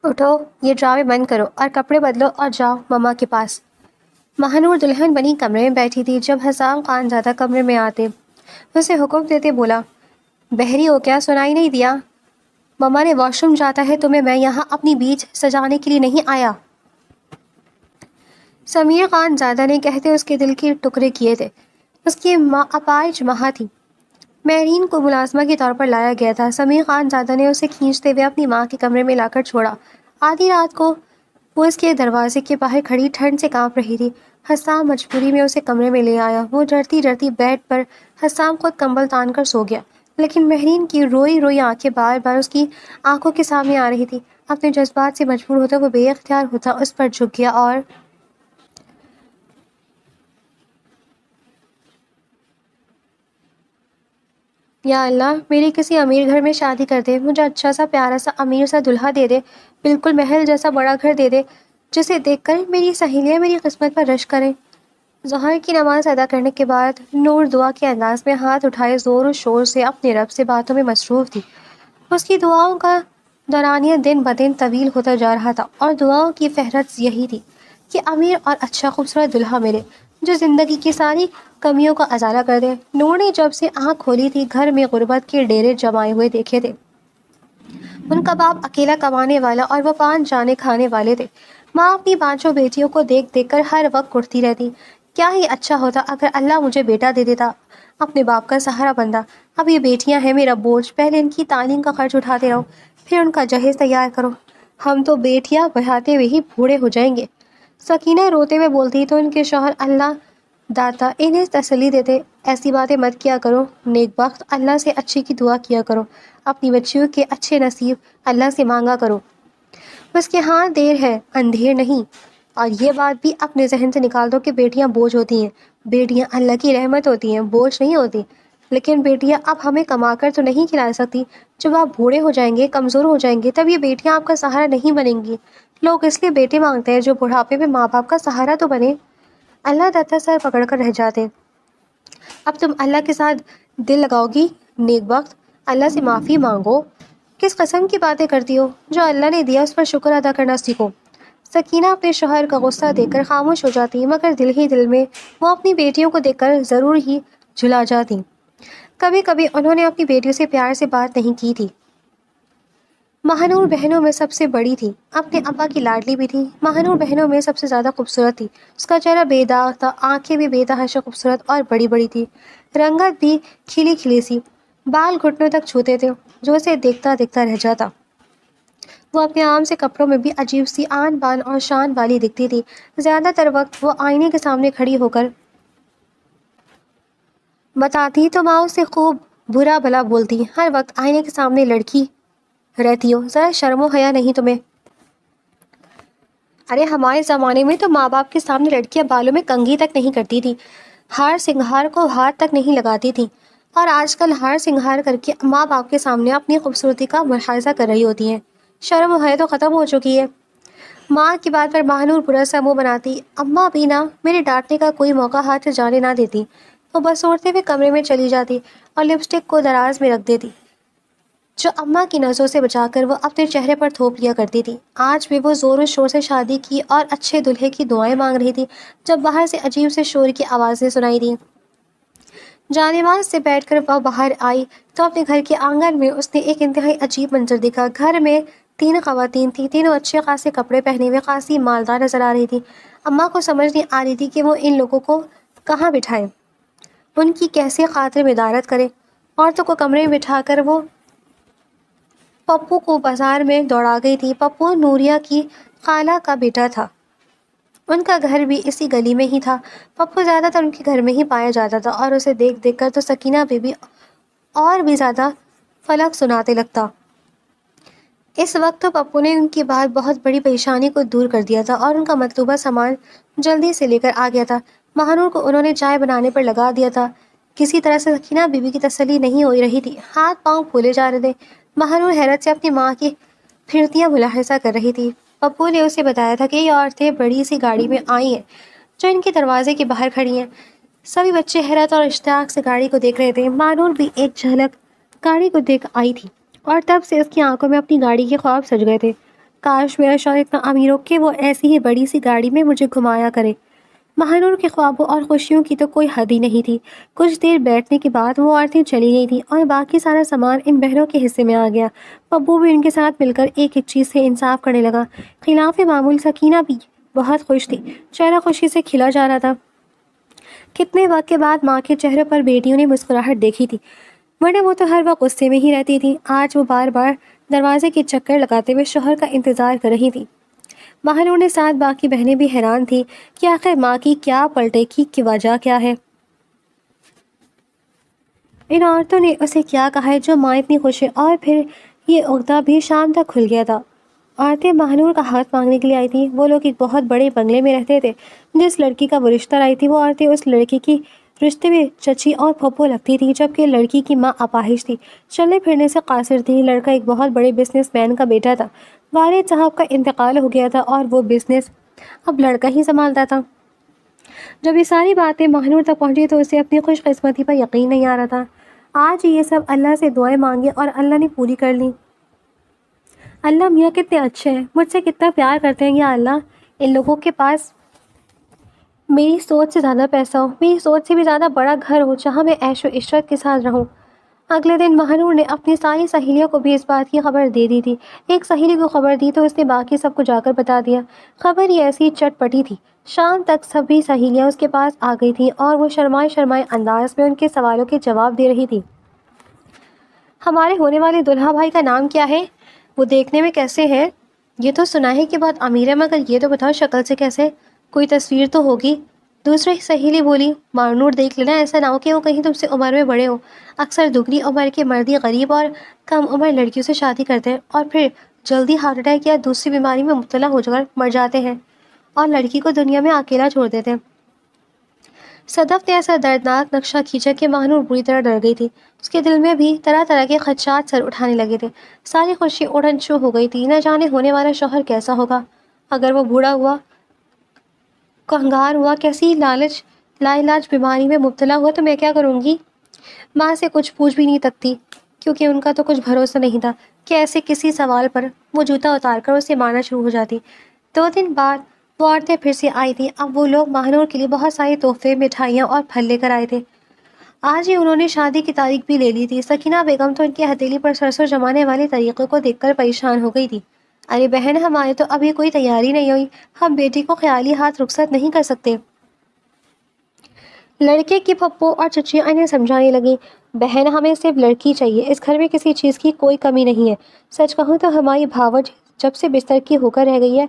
اٹھو، یہ ڈرامے بند کرو اور کپڑے بدلو اور جاؤ مما کے پاس۔ مہنور دلہن بنی کمرے میں بیٹھی تھی جب حسام خان زادہ کمرے میں آتے اسے حکم دیتے بولا، بحری ہو کیا، سنائی نہیں دیا؟ مما نے واش روم جاتا ہے تمہیں، میں یہاں اپنی بیچ سجانے کے لیے نہیں آیا۔ سمیر خان زادہ نے کہتے اس کے دل کے ٹکڑے کیے تھے۔ اس کی ماں اپائج ماں تھی، مہرین کو ملازمہ کے طور پر لایا گیا تھا۔ سمیر خان زادہ نے اسے کھینچتے ہوئے اپنی ماں کے کمرے میں لا کر چھوڑا۔ آدھی رات کو وہ اس کے دروازے کے باہر کھڑی ٹھنڈ سے کانپ رہی تھی۔ حسام مجبوری میں اسے کمرے میں لے آیا۔ وہ ڈرتی ڈرتی بیڈ پر، حسام خود کمبل تان کر سو گیا، لیکن مہرین کی روئی روئی آنکھیں بار بار اس کی آنکھوں کے سامنے آ رہی تھی۔ اپنے جذبات سے مجبور ہوتا وہ بے اختیار ہوتا اس پر جھک گیا اور یا اللہ میری کسی امیر گھر میں شادی کر دے، مجھے اچھا سا پیارا سا امیر سا دلہا دے دے، بالکل محل جیسا بڑا گھر دے دے جسے دیکھ کر میری سہیلیاں میری قسمت پر رشک کریں۔ ظہر کی نماز ادا کرنے کے بعد نور دعا کے انداز میں ہاتھ اٹھائے زور و شور سے اپنے رب سے باتوں میں مصروف تھی۔ اس کی دعاؤں کا دورانیہ دن بدن طویل ہوتا جا رہا تھا اور دعاؤں کی فہرست یہی تھی کہ امیر اور اچھا خوبصورت دلہا ملے جو زندگی کی ساری کمیوں کا ازالہ کر دے۔ نور نے جب سے آنکھ کھولی تھی گھر میں غربت کے ڈیرے جمائے ہوئے دیکھے تھے۔ ان کا باپ اکیلا کمانے والا اور وہ 5 جانے کھانے والے تھے۔ ماں اپنی 5 بیٹیوں کو دیکھ دیکھ کر ہر وقت اٹھتی رہتی، کیا ہی اچھا ہوتا اگر اللہ مجھے بیٹا دے دیتا، اپنے باپ کا سہارا بندہ۔ اب یہ بیٹیاں ہیں میرا بوجھ، پہلے ان کی تعلیم کا خرچ اٹھاتے رہو، پھر ان کا جہیز تیار کرو، ہم تو بیٹیاں بڑھاتے ہوئے ہی بوڑھے ہو جائیں گے۔ سکینہ روتے ہوئے بولتی تو ان کے شوہر اللہ داتا انہیں تسلی دیتے، ایسی باتیں مت کیا کرو، نیک بخت اللہ سے اچھے کی دعا کیا کرو، اپنی بچیوں کے اچھے نصیب اللہ سے مانگا کرو، بس کہ ہاں دیر ہے اندھیر نہیں۔ اور یہ بات بھی اپنے ذہن سے نکال دو کہ بیٹیاں بوجھ ہوتی ہیں، بیٹیاں اللہ کی رحمت ہوتی ہیں، بوجھ نہیں ہوتی۔ لیکن بیٹیاں اب ہمیں کما کر تو نہیں کھلا سکتی، جب آپ بوڑھے ہو جائیں گے، کمزور ہو جائیں گے، تب یہ بیٹیاں آپ کا سہارا نہیں بنیں گی۔ لوگ اس لیے بیٹے مانگتے ہیں جو بڑھاپے میں ماں باپ کا سہارا تو بنے۔ اللہ داتا سر پکڑ کر رہ جاتے، اب تم اللہ کے ساتھ دل لگاؤ گی؟ نیک بخت اللہ سے معافی مانگو، کس قسم کی باتیں کرتی ہو؟ جو اللہ نے دیا اس پر شکر ادا کرنا سیکھو۔ سکینہ اپنے شوہر کا غصہ دیکھ کر خاموش ہو جاتی، مگر دل ہی دل میں وہ اپنی بیٹیوں کو دیکھ کر ضرور ہی جھلا جاتی۔ کبھی کبھی انہوں نے اپنی بیٹیوں سے پیار سے بات نہیں کی تھی۔ مہنور بہنوں میں سب سے بڑی تھی، اپنے ابا کی لاڈلی بھی تھی۔ مہنور بہنوں میں سب سے زیادہ خوبصورت تھی، اس کا چہرہ بے داغ تھا، آنکھیں بھی بے تحاشا خوبصورت اور بڑی بڑی تھی، رنگت بھی کھلی کھلی سی، بال گھٹنوں تک چھوتے تھے جو اسے دیکھتا دیکھتا رہ جاتا۔ وہ اپنے عام سے کپڑوں میں بھی عجیب سی آن بان اور شان والی دکھتی تھی۔ زیادہ تر وقت وہ آئینے کے سامنے کھڑی ہو کر بتاتی تو ماں اسے خوب برا بھلا بولتی، ہر وقت آئینے کے سامنے لڑکی رہتی ہو، ذرا شرم و حیا نہیں تمہیں؟ ارے ہمارے زمانے میں تو ماں باپ کے سامنے لڑکیاں بالوں میں کنگھی تک نہیں کرتی تھی، ہار سنگھار کو ہاتھ تک نہیں لگاتی تھی، اور آج کل ہار سنگھار کر کے ماں باپ کے سامنے اپنی خوبصورتی کا ملاحظہ کر رہی ہوتی ہیں۔ شرم و حیا تو ختم ہو چکی ہے۔ ماں کی بات پر مہنور برا سا منہ بناتی، اماں بھی نہ میرے ڈانٹنے کا کوئی موقع ہاتھ سے جانے نہ دیتی۔ وہ بس اڑتے ہوئے کمرے میں چلی جاتی اور لپسٹک کو دراز میں رکھ دیتی جو اماں کی نظروں سے بچا کر وہ اپنے چہرے پر تھوپ لیا کرتی تھی۔ آج بھی وہ زور و شور سے شادی کی اور اچھے دلہے کی دعائیں مانگ رہی تھی جب باہر سے عجیب سے شور کی آوازیں سنائی دیں۔ جانماز سے بیٹھ کر وہ باہر آئی تو اپنے گھر کے آنگن میں اس نے ایک انتہائی عجیب منظر دیکھا۔ گھر میں 3 خواتین تھیں، تینوں اچھے خاصے کپڑے پہنے ہوئے خاصی مالدار نظر آ رہی تھی۔ اماں کو سمجھ نہیں آ رہی تھی کہ وہ ان لوگوں کو کہاں بٹھائیں، ان کی کیسے خاطر مدارت کرے۔ عورتوں کو کمرے میں بٹھا کر وہ پپو کو بازار میں دوڑا گئی تھی۔ پپو نوریہ کی خالہ کا بیٹا تھا، ان کا گھر بھی اسی گلی میں ہی تھا۔ پپو زیادہ تر ان کے گھر میں ہی پایا جاتا تھا اور اسے دیکھ دیکھ کر تو سکینہ بی اور بھی زیادہ فلک سناتے لگتا۔ اس وقت تو پپو نے ان کی بات بہت بڑی پریشانی کو دور کر دیا تھا اور ان کا مطلوبہ سامان جلدی سے لے کر آ گیا تھا۔ مہنور کو انہوں نے چائے بنانے پر لگا دیا تھا۔ کسی طرح سے سکینہ بی کی تسلی نہیں ہو رہی تھی، ہاتھ پاؤں پھولے جا رہے تھے۔ مہنور حیرت سے اپنی ماں کی پھرتیاں ملاحظہ کر رہی تھی۔ پپو نے اسے بتایا تھا کہ یہ عورتیں بڑی سی گاڑی میں آئی ہیں جو ان کے دروازے کے باہر کھڑی ہیں۔ سبھی بچے حیرت اور اشتیاق سے گاڑی کو دیکھ رہے تھے۔ مہنور بھی ایک جھلک گاڑی کو دیکھ آئی تھی اور تب سے اس کی آنکھوں میں اپنی گاڑی کے خواب سج گئے تھے۔ کاش میرا شوہر اتنا امیر ہو کہ وہ ایسی ہی بڑی سی گاڑی میں مجھے گھمایا کرے۔ مہانور کے خوابوں اور خوشیوں کی تو کوئی حد ہی نہیں تھی۔ کچھ دیر بیٹھنے کے بعد وہ عورتیں چلی گئی تھیں اور باقی سارا سامان ان بہنوں کے حصے میں آ گیا۔ ابو بھی ان کے ساتھ مل کر ایک ایک چیز سے انصاف کرنے لگا۔ خلاف معمول سکینہ بھی بہت خوش تھی، چہرہ خوشی سے کھلا جا رہا تھا۔ کتنے وقت کے بعد ماں کے چہرے پر بیٹیوں نے مسکراہٹ دیکھی تھی، ورنہ وہ تو ہر وقت غصے میں ہی رہتی تھی۔ آج وہ بار بار دروازے کے چکر لگاتے ہوئے شوہر کا انتظار کر رہی تھی۔ مہانور نے ساتھ باقی بہنیں بھی حیران تھی کہ آخر ماں کی کیا پلٹے کی وجہ کیا ہے۔ ان عورتوں نے اسے کیا کہا ہے جو ماں اتنی خوش ہے؟ اور پھر یہ عقدہ بھی شام تک کھل گیا تھا۔ عورتیں مہانور کا ہاتھ مانگنے کے لیے آئی تھیں۔ وہ لوگ ایک بہت بڑے بنگلے میں رہتے تھے۔ جس لڑکی کا وہ رشتہ لائی تھی وہ عورتیں اس لڑکی کی رشتے میں چچی اور پھپھو لگتی تھی، جبکہ لڑکی کی ماں اپاہج تھی، چلنے پھرنے سے قاصر تھی۔ لڑکا ایک بہت بڑے بزنس مین کا بیٹا تھا۔ والد صاحب کا انتقال ہو گیا تھا اور وہ بزنس اب لڑکا ہی سنبھالتا تھا۔ جب یہ ساری باتیں مہانور تک پہنچی تو اسے اپنی خوش قسمتی پر یقین نہیں آ رہا تھا۔ آج یہ سب اللہ سے دعائیں مانگی اور اللہ نے پوری کر لی۔ اللہ میاں کتنے اچھے ہیں، مجھ سے کتنا پیار کرتے ہیں۔ یا اللہ، ان لوگوں کے پاس میری سوچ سے زیادہ پیسہ ہو، میری سوچ سے بھی زیادہ بڑا گھر ہو جہاں میں عیش و عشرت کے ساتھ رہوں۔ اگلے دن مہانور نے اپنی ساری سہیلیوں کو بھی اس بات کی خبر دے دی تھی۔ ایک سہیلی کو خبر دی تو اس نے باقی سب کو جا کر بتا دیا۔ خبر ہی ایسی چٹ پٹی تھی۔ شام تک سبھی سہیلیاں اس کے پاس آ گئی تھیں اور وہ شرمائے شرمائے انداز میں ان کے سوالوں کے جواب دے رہی تھی۔ ہمارے ہونے والے دلہا بھائی کا نام کیا ہے؟ وہ دیکھنے میں کیسے ہے؟ یہ تو سنا ہے کہ بہت امیر ہے، مگر یہ تو بتاؤ شکل سے کیسے؟ کوئی تصویر تو ہوگی۔ دوسری سہیلی بولی، مہانور دیکھ لینا، ایسا نہ ہو کہ وہ کہیں تم سے عمر میں بڑے ہو۔ اکثر دگنی عمر کے مرد غریب اور کم عمر لڑکیوں سے شادی کرتے ہیں اور پھر جلدی ہارٹ اٹیک یا دوسری بیماری میں مبتلا ہو کر مر جاتے ہیں اور لڑکی کو دنیا میں اکیلا چھوڑ دیتے ہیں۔ صدف نے ایسا دردناک نقشہ کھینچا کہ مہانور بری طرح ڈر گئی تھی۔ اس کے دل میں بھی طرح طرح کے خدشات سر اٹھانے لگے تھے۔ ساری خوشی اڑن چھو ہو گئی تھی۔ نہ جانے ہونے والا شوہر کیسا ہوگا، اگر وہ بوڑھا ہوا، کنگار ہوا، کیسی لا علاج بیماری میں مبتلا ہوا تو میں کیا کروں گی؟ ماں سے کچھ پوچھ بھی نہیں سکتی کیونکہ ان کا تو کچھ بھروسہ نہیں تھا کہ ایسے کسی سوال پر وہ جوتا اتار کر اسے مارنا شروع ہو جاتی۔ 2 دن بعد وہ عورتیں پھر سے آئی تھیں۔ اب وہ لوگ مہانور کے لیے بہت سارے تحفے، مٹھائیاں اور پھل لے کر آئے تھے۔ آج ہی انہوں نے شادی کی تاریخ بھی لے لی تھی۔ سکینہ بیگم تو ان کی ہتھیلی پر سرسوں جمانے والے طریقے کو دیکھ کر پریشان ہو گئی تھی۔ ارے بہن، ہمارے تو ابھی کوئی تیاری نہیں ہوئی، ہم بیٹی کو خیالی ہاتھ رخصت نہیں کر سکتے۔ لڑکے کی پھپھو اور چچیاں انہیں سمجھانے لگیں، بہن ہمیں صرف لڑکی چاہیے، اس گھر میں کسی چیز کی کوئی کمی نہیں ہے۔ سچ کہوں تو ہماری بھاوج جب سے بستر کی ہو کر رہ گئی ہے،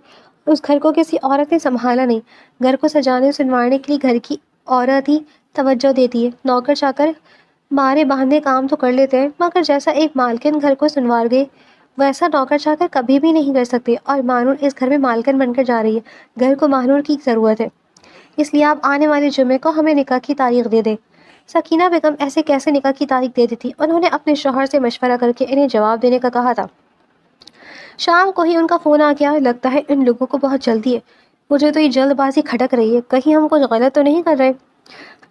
اس گھر کو کسی عورت نے سنبھالا نہیں۔ گھر کو سجانے سنوارنے کے لیے گھر کی عورت ہی توجہ دیتی ہے۔ نوکر چاکر مارے باندھے کام تو کر لیتے ہیں، مگر جیسا ایک مالکن گھر کو سنوار گئے ویسا نوکر چاکر کبھی بھی نہیں کر سکتے۔ اور مہانور اس گھر میں مالکن بن کر جا رہی ہے۔ گھر کو مہانور کی ضرورت ہے، اس لیے آپ آنے والے جمعے کو ہمیں نکاح کی تاریخ دے دیں۔ سکینہ بیگم ایسے کیسے نکاح کی تاریخ دے دی تھی؟ انہوں نے اپنے شوہر سے مشورہ کر کے انہیں جواب دینے کا کہا تھا۔ شام کو ہی ان کا فون آ گیا۔ لگتا ہے ان لوگوں کو بہت جلدی ہے، مجھے تو یہ جلد بازی کھٹک رہی ہے، کہیں ہم کچھ غلط تو نہیں کر رہے۔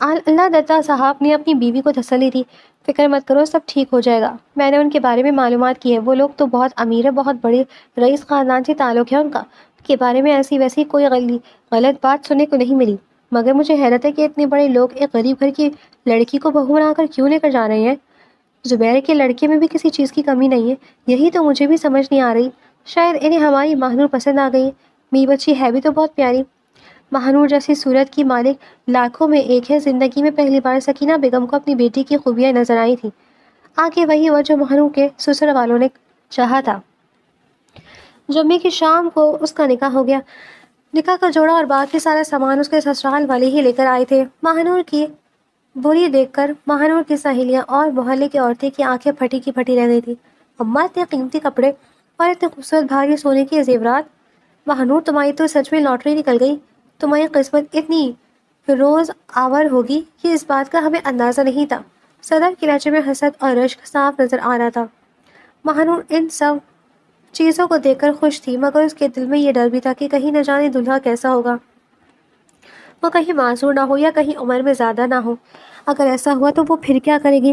اللہ دتا صاحب نے اپنی بیوی کو تسلی دی، فکر مت کرو، سب ٹھیک ہو جائے گا۔ میں نے ان کے بارے میں معلومات کی ہے، وہ لوگ تو بہت امیر ہے، بہت بڑے رئیس خاندان سے تعلق ہے ان کا۔ کے بارے میں ایسی ویسی کوئی غلط بات سننے کو نہیں ملی، مگر مجھے حیرت ہے کہ اتنے بڑے لوگ ایک غریب گھر کی لڑکی کو بہو بنا کر کیوں لے کر جا رہے ہیں؟ زبیر کے لڑکے میں بھی کسی چیز کی کمی نہیں ہے، یہی تو مجھے بھی سمجھ نہیں آ رہی۔ شاید انہیں ہماری مہانور پسند آ گئی، میری بچی ہے بھی تو بہت پیاری۔ مہانور جیسی صورت کی مالک لاکھوں میں ایک ہے۔ زندگی میں پہلی بار سکینہ بیگم کو اپنی بیٹی کی خوبیاں نظر آئی تھیں۔ آگے وہی ہوا جو مہانور کے سسر والوں نے چاہا تھا۔ جمعے کی شام کو اس کا نکاح ہو گیا۔ نکاح کا جوڑا اور باقی سارا سامان اس کے سسرال والے ہی لے کر آئے تھے۔ مہانور کی بولی دیکھ کر مہانور کی سہیلیاں اور محلے کی عورتیں کی آنکھیں پھٹی کی پھٹی رہ گئی تھی۔ اماں، اتنے قیمتی کپڑے اور اتنے خوبصورت بھاری سونے کے زیورات! مہانور، تمہاری تو سچ میں لاٹری نکل گئی، تمہاری قسمت اتنی روز آور ہوگی، یہ اس بات کا ہمیں اندازہ نہیں تھا۔ صدر کے لہجے میں حسد اور رشک صاف نظر آ رہا تھا۔ مہانور ان سب چیزوں کو دیکھ کر خوش تھی، مگر اس کے دل میں یہ ڈر بھی تھا کہ کہیں نہ جانے دلہا کیسا ہوگا، وہ کہیں معذور نہ ہو یا کہیں عمر میں زیادہ نہ ہو۔ اگر ایسا ہوا تو وہ پھر کیا کرے گی؟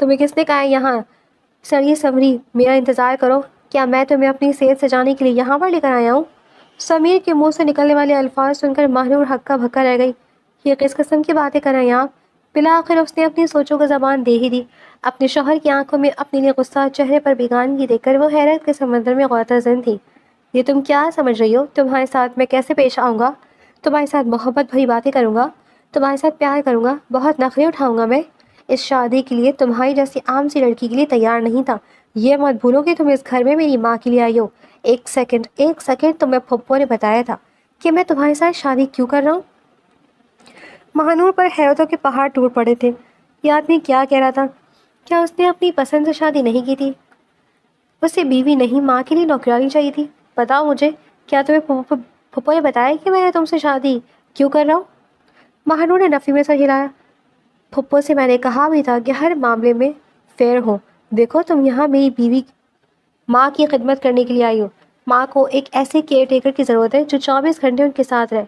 تمہیں کس نے کہا ہے یہاں سری سمری میرا انتظار کرو؟ کیا میں تمہیں اپنی صحت سجانے کے لیے یہاں پر لے کر آیا ہوں؟ سمیر کے منہ سے نکلنے والے الفاظ سن کر مہنور ہکا بھکا رہ گئی. یہ کس قسم کی باتیں کر رہے ہیں آپ؟ بالآخر اس نے اپنی سوچوں کو زبان دے ہی دی. اپنے شوہر کی آنکھوں میں اپنے لیے غصہ، چہرے پر بیگانگی دیکھ کر وہ حیرت کے سمندر میں غوطہ زن تھی. یہ تم کیا سمجھ رہی ہو؟ تمہارے ساتھ میں کیسے پیش آؤں گا؟ تمہارے ساتھ محبت بھری باتیں کروں گا، تمہارے ساتھ پیار کروں گا، بہت نخرے اٹھاؤں گا میں. اس شادی کے لیے تمہاری جیسی عام سی لڑکی کے لیے تیار نہیں تھا. یہ مت بھولو کہ تم اس گھر میں میری ماں کے لیے آئی ہو. ایک سیکنڈ تمہیں پھپھو نے بتایا تھا کہ میں تمہارے ساتھ شادی کیوں کر رہا ہوں؟ مہانور پر حیرتوں کے پہاڑ ٹوٹ پڑے تھے. یہ آدمی کیا کہہ رہا تھا؟ کیا اس نے اپنی پسند سے شادی نہیں کی تھی؟ اسے بیوی نہیں، ماں کے لیے نوکرانی چاہیے تھی. بتاؤ مجھے، کیا تمہیں پھپھو نے بتایا کہ میں تم سے شادی کیوں کر رہا ہوں؟ مہانور نے نفی میں سر ہلایا. پھپھو سے میں نے کہا بھی تھا کہ ہر معاملے میں فیئر ہو. دیکھو تم یہاں میری بیوی ماں کی خدمت کرنے کے لیے آئی ہو. ماں کو ایک ایسے کیئر ٹیکر کی ضرورت ہے جو 24 گھنٹے ان کے ساتھ رہے.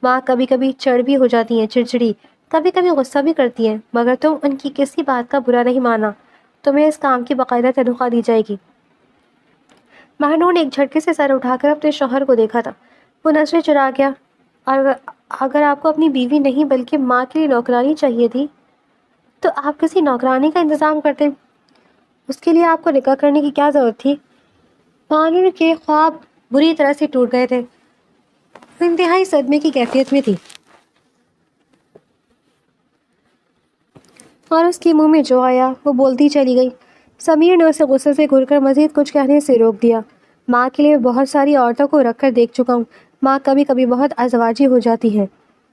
ماں کبھی کبھی چڑ بھی ہو جاتی ہیں، چڑچڑی، کبھی کبھی غصہ بھی کرتی ہیں، مگر تم ان کی کسی بات کا برا نہیں مانا. تمہیں اس کام کی باقاعدہ تنخواہ دی جائے گی. مہنور نے ایک جھٹکے سے سر اٹھا کر اپنے شوہر کو دیکھا تھا. وہ نظریں چرا گیا. اگر آپ کو اپنی بیوی نہیں بلکہ ماں کے لیے نوکرانی چاہیے تھی تو آپ کسی نوکرانی کا انتظام کرتے. اس کے لیے آپ کو نکاح کرنے کی کیا ضرورت تھی؟ مہنور کے خواب بری طرح سے ٹوٹ گئے تھے. وہ انتہائی صدمے کی کیفیت میں تھی اور اس کے منہ میں جو آیا وہ بولتی چلی گئی. سمیر نے اسے غصے سے گھور کر مزید کچھ کہنے سے روک دیا. ماں کے لیے بہت ساری عورتوں کو رکھ کر دیکھ چکا ہوں. ماں کبھی کبھی بہت ازواجی ہو جاتی ہیں.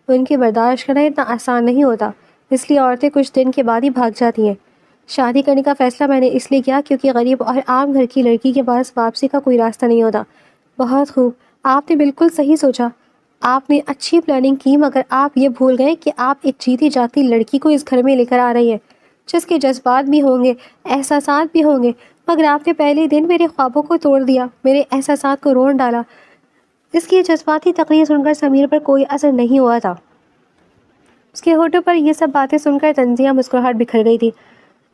ان کی برداشت کرنا اتنا آسان نہیں ہوتا، اس لیے عورتیں کچھ دن کے بعد ہی بھاگ جاتی ہیں. شادی کرنے کا فیصلہ میں نے اس لیے کیا کیونکہ غریب اور عام گھر کی لڑکی کے پاس واپسی کا کوئی راستہ نہیں ہوتا. بہت خوب، آپ نے بالکل صحیح سوچا. آپ نے اچھی پلاننگ کی، مگر آپ یہ بھول گئے کہ آپ ایک جیتی جاگتی لڑکی کو اس گھر میں لے کر آ رہی ہیں جس کے جذبات بھی ہوں گے، احساسات بھی ہوں گے. مگر آپ نے پہلے دن میرے خوابوں کو توڑ دیا، میرے احساسات کو رون ڈالا. اس کی جذباتی تقریر سن کر سمیر پر کوئی اثر نہیں ہوا تھا. اس کے ہونٹوں پر یہ سب باتیں سن کر تنزیہ مسکراہٹ بکھر گئی تھی.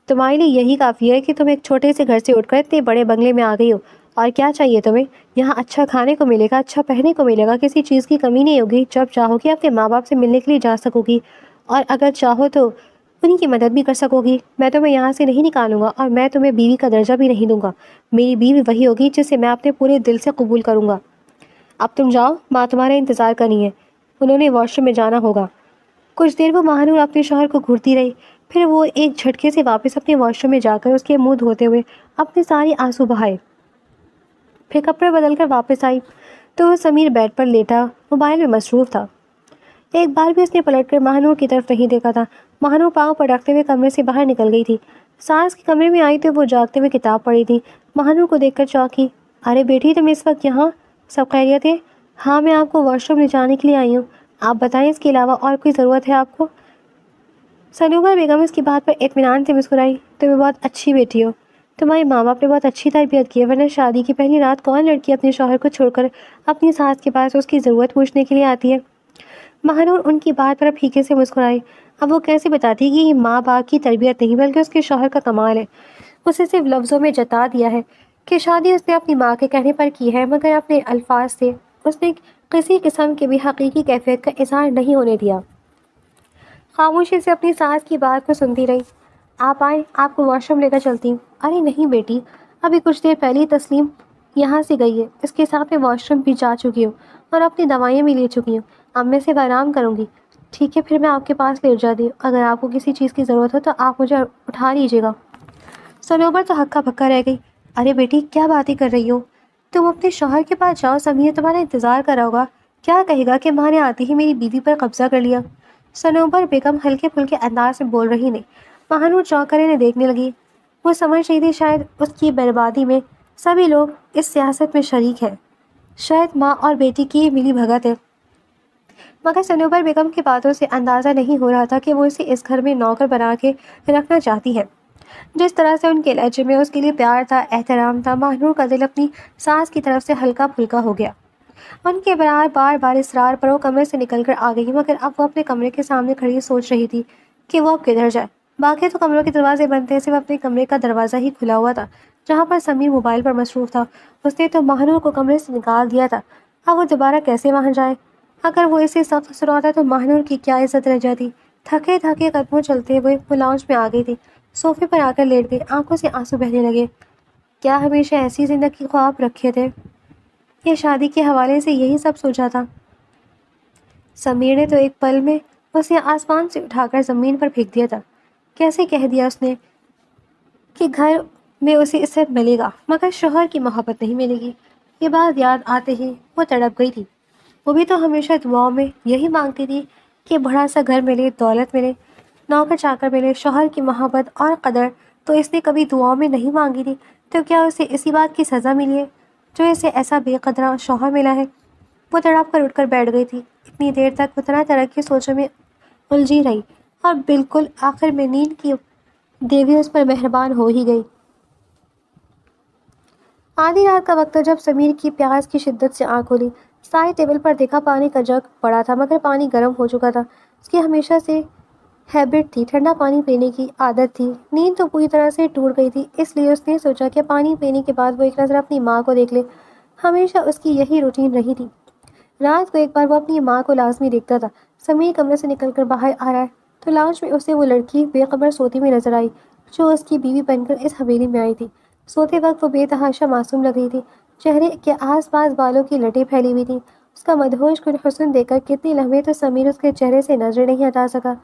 تمہارے لیے یہی کافی ہے کہ تم ایک چھوٹے سے گھر سے اٹھ کر اتنے بڑے بنگلے میں آ گئی ہو. اور کیا چاہیے تمہیں؟ یہاں اچھا کھانے کو ملے گا، اچھا پہننے کو ملے گا، کسی چیز کی کمی نہیں ہوگی. جب چاہو گی اپنے ماں باپ سے ملنے کے لیے جا سکو گی، اور اگر چاہو تو ان کی مدد بھی کر سکو گی. میں تمہیں یہاں سے نہیں نکالوں گا، اور میں تمہیں بیوی کا درجہ بھی نہیں دوں گا. میری بیوی وہی ہوگی جسے میں اپنے پورے دل سے قبول کروں گا. اب تم جاؤ، ماں تمہارا انتظار کر رہی ہے. انہوں نے واش روم میں جانا ہوگا. کچھ دیر وہ مہانور اپنے شوہر کو گھورتی رہی. پھر وہ ایک جھٹکے سے واپس اپنے واش روم میں جا کر اس کے منہ دھوتے ہوئے اپنے ساری آنسو بہائے. پھر کپڑے بدل کر واپس آئی تو وہ سمیر بیڈ پر لیٹا موبائل میں مصروف تھا. ایک بار بھی اس نے پلٹ کر مہانور کی طرف نہیں دیکھا تھا. مہانور پاؤں پر رکھتے ہوئے کمرے سے باہر نکل گئی تھی. ساس کے کمرے میں آئی تو وہ جاگتے ہوئے کتاب پڑھی تھی. مہانور کو دیکھ کر چونکی. ارے بیٹی، تم اس وقت یہاں؟ سب خیریت ہے؟ ہاں، میں آپ کو واش روم لے جانے کے لیے آئی ہوں. آپ بتائیں، اس کے علاوہ اور کوئی ضرورت ہے آپ کو؟ سنوبر بیگم اس کی بات پر اطمینان سے مسکرائی. تمہیں بہت اچھی بیٹی ہو. تمہارے ماں باپ نے بہت اچھی تربیت کی ہے، ورنہ شادی کی پہلی رات کون لڑکی اپنے شوہر کو چھوڑ کر اپنی ساس کے پاس اس کی ضرورت پوچھنے کے لیے آتی ہے؟ مہانور ان کی بات پر پھیکے سے مسکرائی. اب وہ کیسے بتاتی کہ یہ ماں باپ کی تربیت نہیں بلکہ اس کے شوہر کا کمال ہے؟ اسے صرف لفظوں میں جتا دیا ہے کہ شادی اس نے اپنی ماں کے کہنے پر کی ہے، مگر اپنے الفاظ سے اس نے کسی قسم کی بھی حقیقی کیفیت کا اظہار نہیں ہونے دیا. خاموشی سے اپنی ساس کی بات کو سنتی رہی. آپ آئیں، آپ کو واش روم لے کر چلتی ہوں. ارے نہیں بیٹی، ابھی کچھ دیر پہلے ہی تسلیم یہاں سے گئی ہے. اس کے ساتھ میں واش روم بھی جا چکی ہوں اور اپنی دوائیں بھی لے چکی ہوں. اب میں صرف آرام کروں گی. ٹھیک ہے، پھر میں آپ کے پاس لیٹ جاتی ہوں. اگر آپ کو کسی چیز کی ضرورت ہو تو آپ مجھے اٹھا لیجیے گا. سنوبر تو ہکا بکا رہ گئی. ارے بیٹی، کیا باتیں کر رہی ہو؟ تم اپنے شوہر کے پاس جاؤ، سمیر تمہارا انتظار کر رہا ہوگا. کیا کہے گا کہ ماں نے آتے ہی میری بیوی پر قبضہ کر لیا؟ سنوبر بیگم ہلکے پھلکے انداز میں بول رہی نے. مہانور چونک کر انہیں دیکھنے لگی. وہ سمجھ رہی تھی شاید اس کی بربادی میں سبھی لوگ اس سیاست میں شریک ہیں، شاید ماں اور بیٹی کی ملی بھگت ہے. مگر سنوبر بیگم کی باتوں سے اندازہ نہیں ہو رہا تھا کہ وہ اسے اس گھر میں نوکر بنا کے رکھنا چاہتی ہے. جس طرح سے ان کے لہجے میں اس کے لیے پیار تھا، احترام تھا، مہنور کا دل اپنی ساس کی طرف سے ہلکا پھلکا ہو گیا. ان کے بار بار اصرار پر وہ کمرے سے نکل کر آ گئی، مگر اب وہ اپنے کمرے کے سامنے کھڑی سوچ رہی تھی کہ وہ اب کدھر جائے. باقی تو کمروں کے دروازے بند تھے، صرف اپنے کمرے کا دروازہ ہی کھلا ہوا تھا جہاں پر سمیر موبائل پر مصروف تھا۔ اس نے تو ماہنور کو کمرے سے نکال دیا تھا، اب وہ دوبارہ کیسے وہاں جائے؟ اگر وہ اسے سخت سناتا تو ماہنور کی کیا عزت رہ جاتی؟ تھکے تھکے قدموں چلتے ہوئے وہ لاؤنج میں آ گئی تھی، صوفے پر آ کر لیٹ گئی، آنکھوں سے آنسو بہنے لگے۔ کیا ہمیشہ ایسی زندگی خواب رکھے تھے؟ یہ شادی کے حوالے سے یہی سب سوچا تھا؟ سمیر نے تو ایک پل میں اسے آسمان سے اٹھا کر زمین پر پھینک دیا تھا۔ کیسے کہہ دیا اس نے کہ گھر میں اسے عزت ملے گا مگر شوہر کی محبت نہیں ملے گی؟ یہ بات یاد آتے ہی وہ تڑپ گئی تھی۔ وہ بھی تو ہمیشہ دعاؤں میں یہی مانگتی تھی کہ بڑا سا گھر ملے، دولت ملے، نوکر چاکر ملے، شوہر کی محبت اور قدر تو اس نے کبھی دعاؤں میں نہیں مانگی تھی، تو کیا اسے اسی بات کی سزا ملی ہے جو اسے ایسا بے قدرہ شوہر ملا ہے؟ وہ تڑپ کر اٹھ کر بیٹھ گئی تھی۔ اتنی دیر تک وہ طرح طرح کی سوچوں میں الجھی رہی اور بالکل آخر میں نیند کی دیوی اس پر مہربان ہو ہی گئی۔ آدھی رات کا وقت تھا جب سمیر کی پیاس کی شدت سے آنکھ کھلی۔ سائے ٹیبل پر دیکھا، پانی کا جگ پڑا تھا مگر پانی گرم ہو چکا تھا۔ اس کی ہمیشہ سے ہیبٹ تھی، ٹھنڈا پانی پینے کی عادت تھی۔ نیند تو پوری طرح سے ٹوٹ گئی تھی، اس لیے اس نے سوچا کہ پانی پینے کے بعد وہ ایک نظر اپنی ماں کو دیکھ لے۔ ہمیشہ اس کی یہی روٹین رہی تھی۔ رات کو ایک بار وہ اپنی ماں کو لازمی دیکھتا تھا۔ سمیر کمرے سے نکل کر باہر آ رہا ہے تو لاؤنج میں اسے وہ لڑکی بے خبر سوتی ہوئی نظر آئی جو اس کی بیوی بن کر اس حویلی میں آئی تھی۔ سوتے وقت وہ بے تحاشا معصوم لگ رہی تھی، چہرے کے آس پاس بالوں کی لٹیں پھیلی ہوئی تھیں۔ اس کا مدہوش کن حسن دیکھ کر کتنی لمحے تو سمیر اس کے چہرے سے نظر نہیں ہٹا سکا۔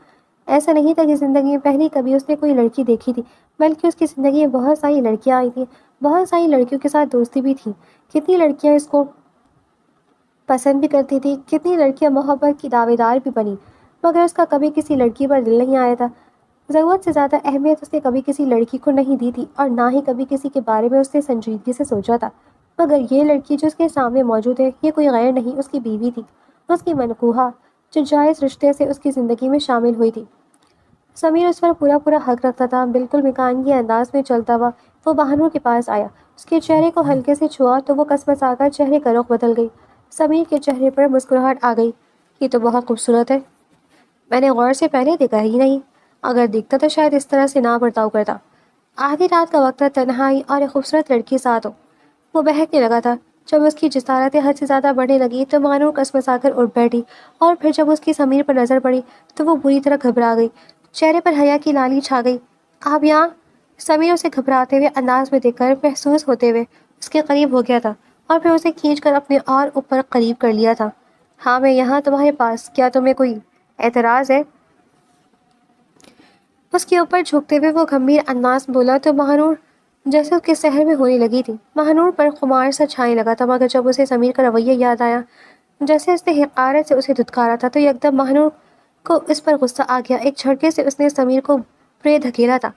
ایسا نہیں تھا کہ زندگی میں پہلی کبھی اس نے کوئی لڑکی دیکھی تھی، بلکہ اس کی زندگی میں بہت ساری لڑکیاں آئی تھیں، بہت ساری لڑکیوں کے ساتھ دوستی بھی تھی۔ کتنی لڑکیاں اس کو پسند بھی کرتی تھی، کتنی لڑکیاں محبت کی دعوے دار بھی بنی، مگر اس کا کبھی کسی لڑکی پر دل نہیں آیا تھا۔ ضرورت سے زیادہ اہمیت اس نے کبھی کسی لڑکی کو نہیں دی تھی اور نہ ہی کبھی کسی کے بارے میں اس نے سنجیدگی سے سوچا تھا، مگر یہ لڑکی جو اس کے سامنے موجود ہے یہ کوئی غیر نہیں، اس کی بیوی تھی، اس کی منکوحہ، جو جائز رشتے سے اس کی زندگی میں شامل ہوئی تھی۔ سمیر اس پر پورا حق رکھتا تھا۔ بالکل مکانگی انداز میں چلتا ہوا وہ ماہنور کے پاس آیا، اس کے چہرے کو ہلکے سے چھوا تو وہ کسمسا کر چہرے کا رخ بدل گئی۔ سمیر کے چہرے پر مسکراہٹ آ گئی۔ یہ تو بہت خوبصورت ہے، میں نے غور سے پہلے دیکھا ہی نہیں، اگر دیکھتا تو شاید اس طرح سے نہ برتاؤ کرتا۔ آدھی رات کا وقت تھا، تنہائی اور ایک خوبصورت لڑکی ساتھ ہو۔ وہ بہکنے لگا تھا۔ جب اس کی جسارتیں حد سے زیادہ بڑھنے لگی تو ماہنور کسمسا کر اٹھ بیٹھی، اور پھر جب اس کی سمیر پر نظر پڑی تو وہ بری طرح گھبرا گئی، چہرے پر حیا کی لالی چھا گئی۔ آپ یہاں؟ سمیر اسے گھبراتے ہوئے انداز میں دیکھ کر محسوس ہوتے ہوئے اس کے قریب ہو گیا تھا اور پھر اسے کھینچ کر اپنے اور اوپر قریب کر لیا تھا۔ ہاں میں یہاں تمہارے پاس، کیا تمہیں کوئی اعتراض ہے؟ اس کے اوپر جھکتے ہوئے وہ گمبھیر انداز میں بولا تو ماہنور جیسے اس کے سحر میں ہونے لگی تھی۔ ماہنور پر خمار سا چھانے لگا تھا، مگر جب اسے سمیر کا رویہ یاد آیا جیسے اس نے حقارت سے اسے دھتکارا تھا تو یکدم ماہنور کو اس پر غصہ آ گیا۔ ایک جھٹکے سے اس نے سمیر کو پرے دھکیلا تھا۔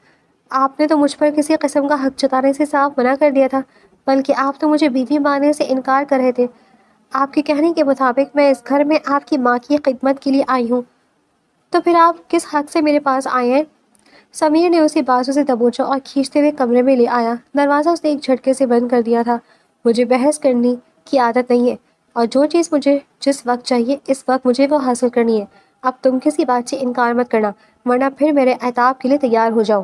آپ نے تو مجھ پر کسی قسم کا حق جتانے سے صاف منع کر دیا تھا، بلکہ آپ تو مجھے بیوی ماننے سے انکار کر رہے تھے۔ آپ کے کہنے کے مطابق میں اس گھر میں آپ کی ماں کی خدمت کے لیے آئی ہوں، تو پھر آپ کس حق سے میرے پاس آئے ہیں؟ سمیر نے اسی بازو سے دبوچا اور کھینچتے ہوئے کمرے میں لے آیا۔ دروازہ اس نے ایک جھٹکے سے بند کر دیا تھا۔ مجھے بحث کرنے کی عادت نہیں ہے، اور جو چیز مجھے جس وقت چاہیے اس وقت مجھے وہ حاصل کرنی ہے۔ اب تم کسی بات سے انکار مت کرنا، ورنہ پھر میرے عتاب کے لیے تیار ہو جاؤ۔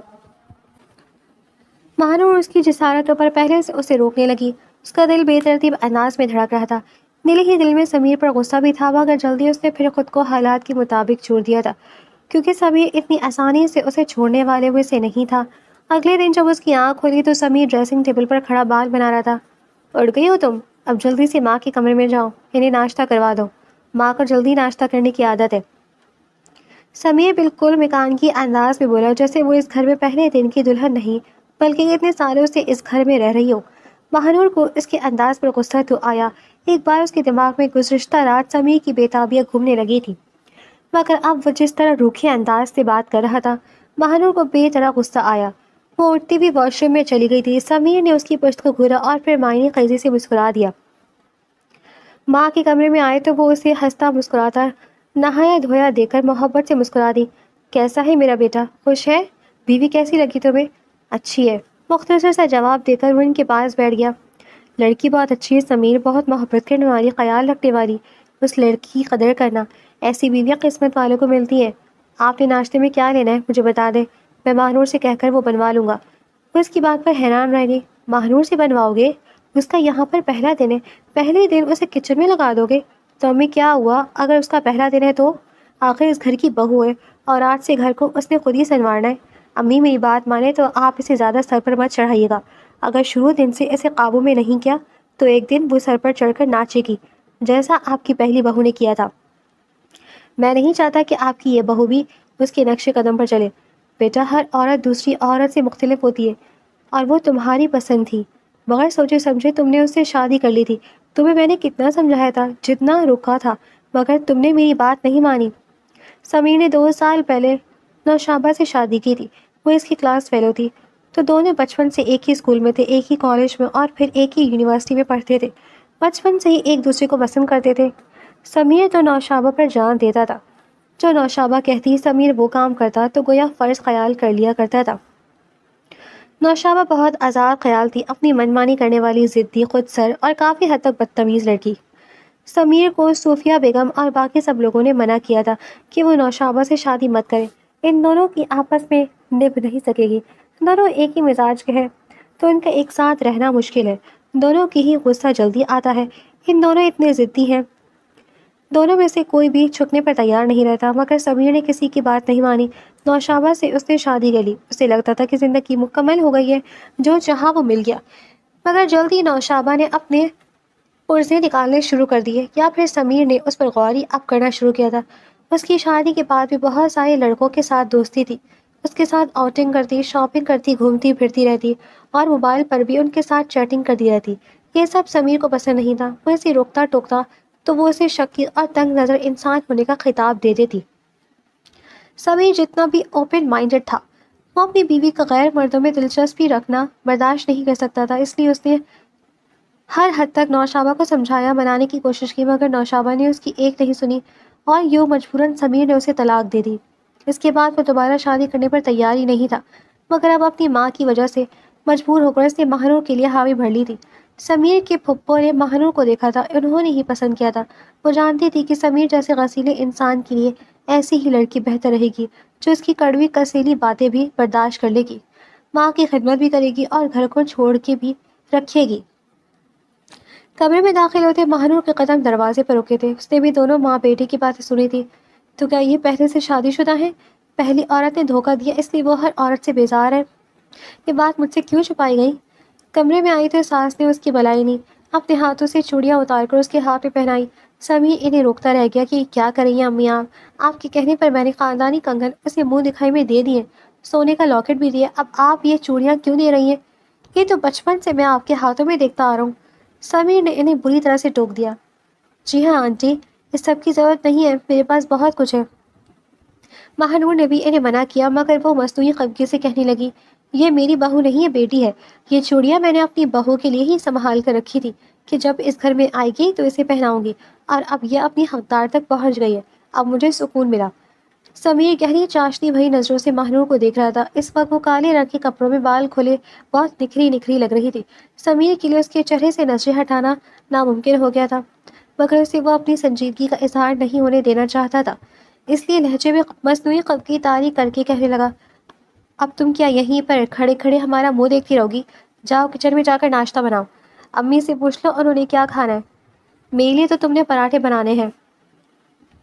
ماہنور اس کی جسارتوں پر پہلے سے اسے روکنے لگی۔ اس کا دل بے ترتیب انداز میں دھڑک رہا تھا۔ دل ہی دل میں سمیر پر غصہ بھی تھا، مگر جلدی اس نے پھر خود کو حالات کے مطابق چھوڑ دیا تھا، کیونکہ سمیر اتنی آسانی سے اسے چھوڑنے والے میں سے نہیں تھا۔ اگلے دن جب اس کی آنکھ کھلی تو سمیر ڈریسنگ ٹیبل پر کھڑا بال بنا رہا تھا۔ اٹھ گئی ہو تم؟ اب جلدی سے ماں کے کمرے میں جاؤ، انہیں ناشتہ کروا دو، ماں کو جلدی ناشتہ کرنے کی عادت ہے۔ سمیر بالکل مکانگی انداز میں بولا، جیسے وہ اس گھر میں پہلے دن کی دلہن نہیں بلکہ اتنے سالوں سے اس گھر میں رہ رہی ہو۔ ماہنور کو اس کے انداز پر غصہ تو آیا۔ ایک بار اس کے دماغ میں گزشتہ رات سمیر کی بے تابیاں گھومنے لگی تھی، مگر اب وہ جس طرح روکھے انداز سے بات کر رہا تھا ماہنور کو بے طرح غصہ آیا۔ وہ اٹھتی ہوئی واش روم میں چلی گئی تھی۔ سمیر نے اس کی پشت کو گھورا اور پھر معنی خیزی سے مسکرا دیا۔ ماں کے کمرے میں آئے تو وہ اسے ہنستا مسکراتا نہایا دھویا دیکھ کر محبت سے مسکرا دی۔ کیسا ہے میرا بیٹا، خوش ہے؟ بیوی کیسی لگی تمہیں؟ اچھی ہے، مختصر سا جواب دے کر وہ ان کے پاس بیٹھ گیا۔ لڑکی بہت اچھی ہے سمیر، بہت محبت کرنے والی، خیال رکھنے والی، اس لڑکی کی قدر کرنا، ایسی بیویاں قسمت والوں کو ملتی ہیں۔ آپ نے ناشتے میں کیا لینا ہے مجھے بتا دیں، میں ماہنور سے کہہ کر وہ بنوا لوں گا۔ وہ اس کی بات پر حیران رہ گئی۔ ماہنور سے بنواؤ گے؟ اس کا یہاں پر پہلا دن ہے، پہلے دن اسے کچن میں لگا دو گے؟ تو امی کیا ہوا اگر اس کا پہلا دن ہے تو؟ آخر اس گھر کی بہو ہے اور آج سے گھر کو اس نے خود ہی سنوارنا ہے۔ امی میری بات مانے تو آپ اسے زیادہ سر پر مت چڑھائیے گا۔ اگر شروع دن سے اسے قابو میں نہیں کیا تو ایک دن وہ سر پر چڑھ کر ناچے گی، جیسا آپ کی پہلی بہو نے کیا تھا۔ میں نہیں چاہتا کہ آپ کی یہ بہو بھی اس کے نقش قدم پر چلے۔ بیٹا، ہر عورت دوسری عورت سے مختلف ہوتی ہے اور وہ تمہاری پسند تھی۔ بغیر سوچے سمجھے تم نے اس سے شادی کر لی تھی۔ تمہیں میں نے کتنا سمجھایا تھا، جتنا روکا تھا، مگر تم نے میری بات نہیں مانی۔ سمیر نے 2 سال پہلے نوشابہ سے شادی کی تھی۔ وہ اس کی کلاس فیلو تھی، تو دونوں بچپن سے ایک ہی اسکول میں تھے، ایک ہی کالج میں اور پھر ایک ہی یونیورسٹی میں پڑھتے تھے۔ بچپن سے ہی ایک دوسرے کو پسند کرتے تھے۔ سمیر تو نوشابہ پر جان دیتا تھا۔ جو نوشابہ کہتی سمیر وہ کام کرتا تو گویا فرض خیال کر لیا کرتا تھا۔ نوشابہ بہت آزاد خیال تھی، اپنی منمانی کرنے والی، ضدی، خود سر اور کافی حد تک بدتمیز لڑکی۔ سمیر کو صوفیہ بیگم اور باقی سب لوگوں نے منع کیا تھا کہ وہ نوشابہ سے شادی مت کرے۔ ان دونوں کی آپس میں نبھ نہیں سکے گی۔ دونوں ایک ہی مزاج کے ہیں تو ان کا ایک ساتھ رہنا مشکل ہے۔ دونوں کی ہی غصہ جلدی آتا ہے۔ ان دونوں اتنے ضدی ہیں، دونوں میں سے کوئی بھی جھکنے پر تیار نہیں رہتا، مگر سمیر نے کسی کی بات نہیں مانی۔ نوشابہ سے اس نے شادی کر لی۔ اسے لگتا تھا کہ زندگی مکمل ہو گئی ہے، جو چاہا وہ مل گیا، مگر جلدی نوشابہ نے اپنے پرزے نکالنے شروع کر دیے، یا پھر سمیر نے اس پر غوری اب کرنا شروع کیا تھا۔ اس کی شادی کے بعد بھی بہت سارے لڑکوں کے ساتھ دوستی تھی، اس کے ساتھ آؤٹنگ کرتی، شاپنگ کرتی، گھومتی پھرتی رہتی اور موبائل پر بھی ان کے ساتھ چیٹنگ کرتی رہتی۔ یہ سب سمیر کو پسند نہیں تھا۔ وہ اسے روکتا ٹوکتا تو وہ اسے شکی اور تنگ نظر انسان ہونے کا خطاب دے دیتی۔ سمیر جتنا بھی اوپن مائنڈڈ تھا، وہ اپنی بیوی کا غیر مردوں میں دلچسپی رکھنا برداشت نہیں کر سکتا تھا، اس لیے اس نے ہر حد تک نوشابہ کو سمجھایا، منانے کی کوشش کی، مگر نوشابہ نے اس کی ایک نہیں سنی اور یوں مجبوراً سمیر نے اسے طلاق دے دی۔ اس کے بعد وہ دوبارہ شادی کرنے پر تیار ہی نہیں تھا، مگر اب اپنی ماں کی وجہ سے مجبور ہو کر اس نے ماہنور کے لیے حاوی بھر لی تھی۔ سمیر کے پھپھو نے ماہنور کو دیکھا تھا، انہوں نے ہی پسند کیا تھا۔ وہ جانتی تھی کہ سمیر جیسے غسیلے انسان کے لیے ایسی ہی لڑکی بہتر رہے گی، جو اس کی کڑوی کسیلی باتیں بھی برداشت کر لے گی، ماں کی خدمت بھی کرے گی اور گھر کو چھوڑ کے بھی رکھے گی۔ کمرے میں داخل ہوتے ماہنور کے قدم دروازے پر رکے تھے۔ اس نے بھی دونوں ماں بیٹے کی باتیں سنی تھی۔ تو کیا یہ پہلے سے شادی شدہ ہیں؟ پہلی عورت نے دھوکہ دیا اس لیے وہ ہر عورت سے بیزار ہے۔ یہ بات مجھ سے کیوں چھپائی گئی؟ کمرے میں آئی تو ساس نے اس کی بلائی نہیں، اپنے ہاتھوں سے چوڑیاں اتار کر اس کے ہاتھ میں پہنائی۔ سمیر انہیں روکتا رہ گیا کہ کیا کریں گے امی آپ کے کہنے پر میں نے خاندانی کنگن اسے منہ دکھائی میں دے دیے، سونے کا لاکٹ بھی دیا، اب آپ یہ چوڑیاں کیوں دے رہی ہیں؟ یہ تو بچپن سے میں آپ کے ہاتھوں میں دیکھتا آ رہا ہوں۔ سمیر نے انہیں بری طرح سے ٹوک دیا۔ جی ہاں آنٹی، اس سب کی ضرورت نہیں ہے، میرے پاس بہت کچھ ہے۔ ماہنور نے بھی انہیں منع کیا، مگر وہ مصنوعی خفگی سے کہنے لگی، یہ میری بہو نہیں ہے، بیٹی ہے۔ یہ چوڑیاں میں نے اپنی بہو کے لیے ہی سنبھال کر رکھی تھی کہ جب اس گھر میں آئے گی تو اسے پہناؤں گی، اور اب یہ اپنی حقدار تک پہنچ گئی ہے، اب مجھے سکون ملا۔ سمیر گہری چاشنی بھری نظروں سے ماہنور کو دیکھ رہا تھا۔ اس وقت وہ کالے رنگ کے کپڑوں میں، بال کھلے، بہت نکھری نکھری لگ رہی تھی۔ سمیر کے لیے اس کے چہرے سے نظریں ہٹانا ناممکن ہو گیا تھا، مگر اسے وہ اپنی سنجیدگی کا اظہار نہیں ہونے دینا چاہتا تھا، اس لیے لہجے میں مصنوعی خفگی طاری کر کے کہنے لگا، اب تم کیا یہیں پر کھڑے کھڑے ہمارا منہ دیکھتی رہو گی؟ جاؤ کچن میں جا کر ناشتہ بناؤ، امی سے پوچھ لو انہوں نے کیا کھانا ہے، میرے لیے تو تم نے پراٹھے بنانے ہیں۔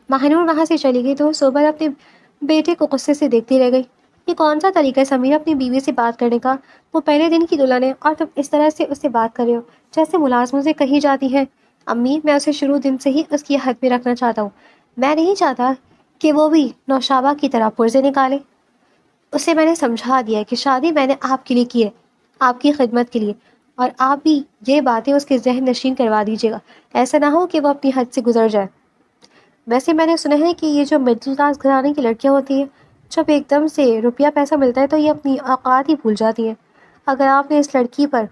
ماہنور وہاں سے چلی گئی تو صوبر اپنے بیٹے کو غصے سے دیکھتی رہ گئی۔ یہ کون سا طریقہ ہے سمیر اپنی بیوی سے بات کرنے کا؟ وہ پہلے دن کی دلہن ہے اور تم اس طرح سے اس سے بات کر رہے ہو جیسے ملازموں سے کہی جاتی ہیں۔ امی، میں اسے شروع دن سے ہی اس کی حد میں رکھنا چاہتا ہوں۔ میں نہیں چاہتا کہ وہ بھی نوشابہ کی طرح پرزے نکالے۔ اسے میں نے سمجھا دیا کہ شادی میں نے آپ کے لیے کی ہے، آپ کی خدمت کے لیے، اور آپ بھی یہ باتیں اس کے ذہن نشین کروا دیجیے گا، ایسا نہ ہو کہ وہ اپنی حد سے گزر جائے۔ ویسے میں نے سنا ہے کہ یہ جو مڈل کلاس گھرانے کی لڑکیاں ہوتی ہیں، جب ایک دم سے روپیہ پیسہ ملتا ہے تو یہ اپنی اوقات ہی بھول جاتی ہیں۔ اگر آپ نے اس لڑکی پر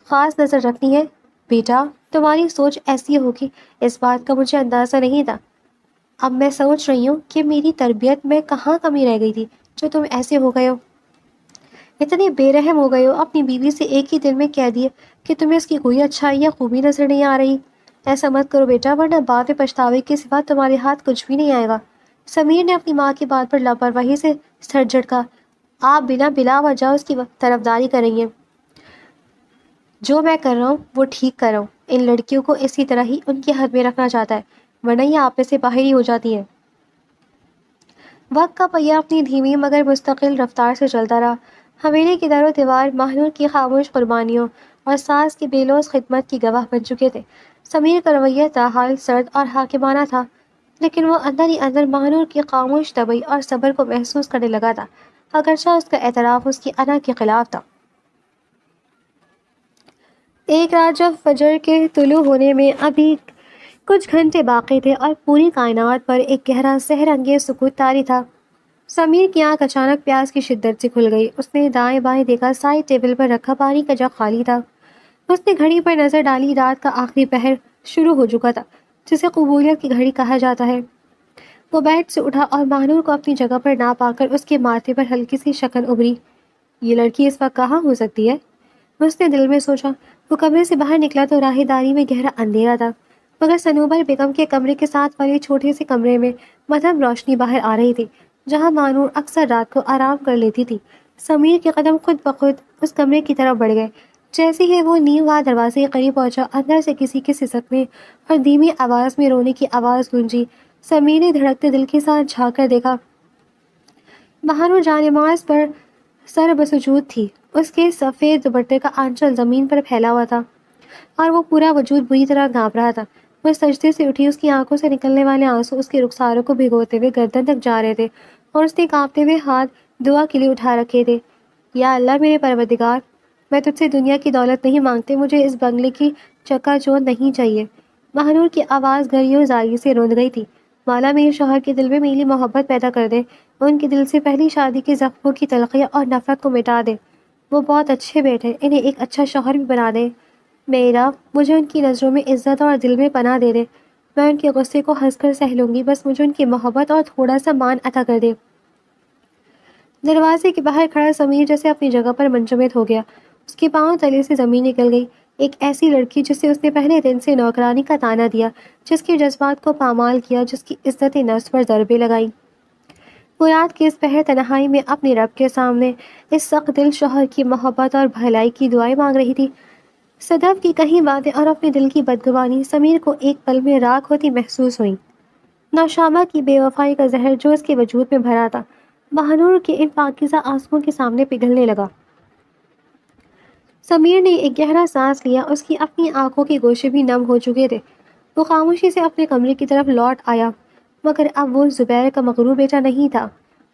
خاص نظر رکھنی ہے بیٹا، تمہاری سوچ ایسی ہوگی، اس بات کا مجھے اندازہ نہیں تھا۔ اب میں سوچ رہی ہوں کہ میری تربیت میں کہاں کمی رہ گئی تھی جو تم ایسے ہو گئے ہو، اتنے بے رحم ہو گئے ہو، اپنی بیوی سے ایک ہی دن میں کہہ دیے کہ تمہیں اس کی کوئی اچھائی یا خوبی نظر نہیں آ رہی۔ ایسا مت کرو بیٹا، ورنہ بعد میں پچھتاوے کے سوا تمہارے ہاتھ کچھ بھی نہیں آئے گا۔ سمیر نے اپنی ماں کی بات پر لاپرواہی سے سر جھٹکا۔ آپ بلا وجہ اس کی طرفداری کر رہی ہیں۔ جو میں کر رہا ہوں وہ ٹھیک کر رہا ہوں۔ ان لڑکیوں کو اسی طرح ہی ان کی حد میں رکھنا چاہتا ہے، ورنہ یہ آپ میں سے باہر ہی ہو جاتی ہیں۔ وقت کا پہیہ اپنی دھیمی مگر مستقل رفتار سے چلتا رہا۔ حویلی کی در و دیوار ماہنور کی خاموش قربانیوں اور ساس کی بے لوث خدمت کی گواہ بن چکے تھے۔ سمیر کا رویہ تاحال سرد اور حاکمانہ تھا، لیکن وہ اندر ہی اندر ماہنور کی خاموش طبع اور صبر کو محسوس کرنے لگا تھا، اگرچہ اس کا اعتراف اس کی انا کے خلاف تھا۔ ایک رات جب فجر کے طلوع ہونے میں ابھی کچھ گھنٹے باقی تھے اور پوری کائنات پر ایک گہرا سحر انگیز سکوت طاری تھا، سمیر کی آنکھ اچانک پیاس کی شدت سے کھل گئی۔ اس نے دائیں بائیں دیکھا، سائڈ ٹیبل پر رکھا پانی کا جگ خالی تھا۔ اس نے گھڑی پر نظر ڈالی، رات کا آخری پہر شروع ہو چکا تھا، جسے قبولیت کی گھڑی کہا جاتا ہے۔ وہ بیڈ سے اٹھا اور ماہنور کو اپنی جگہ پر نہ پا کر اس کے ماتھے پر ہلکی سی شکن ابھری۔ یہ لڑکی اس وقت کہاں ہو سکتی ہے؟ اس نے دل میں سوچا۔ وہ کمرے سے باہر نکلا تو راہ داری میں گہرا اندھیرا تھا، مگر صنوبر بیگم کے کمرے کے ساتھ والے چھوٹے سے کمرے میں مدھم روشنی باہر آ رہی تھی، جہاں ماہنور اکثر رات کو آرام کر لیتی تھی۔ سمیر کے قدم خود بخود اس کمرے کی طرف بڑھ گئے۔ جیسے ہی وہ نیم وار دروازے کے قریب پہنچا، اندر سے کسی کے سسکنے اور دھیمی آواز میں رونے کی آواز گونجی۔ سمیر نے دھڑکتے دل کے ساتھ جھانک کر دیکھا۔ ماہنور جانماز پر سر بسجود تھی، اس کے سفید دوپٹے کا آنچل زمین پر پھیلا ہوا تھا اور وہ پورا وجود بری طرح کانپ رہا تھا۔ وہ سجدے سے اٹھی، اس کی آنکھوں سے نکلنے والے آنسو اس کے رخساروں کو بھگوتے ہوئے گردن تک جا رہے تھے، اور اس نے کانپتے ہوئے ہاتھ دعا کے لیے اٹھا رکھے تھے۔ یا اللہ میرے پروردگار، میں تجھ سے دنیا کی دولت نہیں مانگتے، مجھے اس بنگلے کی چکا چوند نہیں چاہیے۔ ماہنور کی آواز گریوں زاری سے روند گئی تھی۔ مولا میرے شوہر کے دل میں میری محبت پیدا کر دے، ان کے دل سے پہلی شادی کے زخموں کی تلخیاں اور نفرت کو مٹا دے۔ وہ بہت اچھے بیٹے، انہیں ایک اچھا شوہر بھی بنا دے۔ میرا مجھے ان کی نظروں میں عزت اور دل میں پناہ دے دے۔ میں ان کے غصے کو ہنس کر سہ لوں گی، بس مجھے ان کی محبت اور تھوڑا سا مان عطا کر دے۔ دروازے کے باہر کھڑا سمیر جیسے اپنی جگہ پر منجمد ہو گیا۔ اس کے پاؤں تلے سے زمین نکل گئی۔ ایک ایسی لڑکی جسے اس نے پہلے دن سے نوکرانی کا طعنہ دیا، جس کے جذبات کو پامال کیا، جس کی عزت نفس پر ضربیں لگائیں۔ وہ رات کے اس پہر تنہائی میں اپنے رب کے سامنے اس سخت دل شوہر کی محبت اور بھلائی کی دعائیں مانگ رہی تھی۔ صدف کی کہیں باتیں اور اپنے دل کی بدگمانی سمیر کو ایک پل میں راکھ ہوتی محسوس ہوئیں۔ نوشابہ کی بے وفائی کا زہر جو اس کے وجود میں بھرا تھا، ماہنور کے ان پاکیزہ آنسوؤں کے سامنے پگھلنے لگا۔ سمیر نے ایک گہرا سانس لیا، اس کی اپنی آنکھوں کے گوشے بھی نم ہو چکے تھے۔ وہ خاموشی سے اپنے کمرے کی طرف لوٹ آیا، مگر اب وہ زبیر کا مغرور بیٹا نہیں تھا،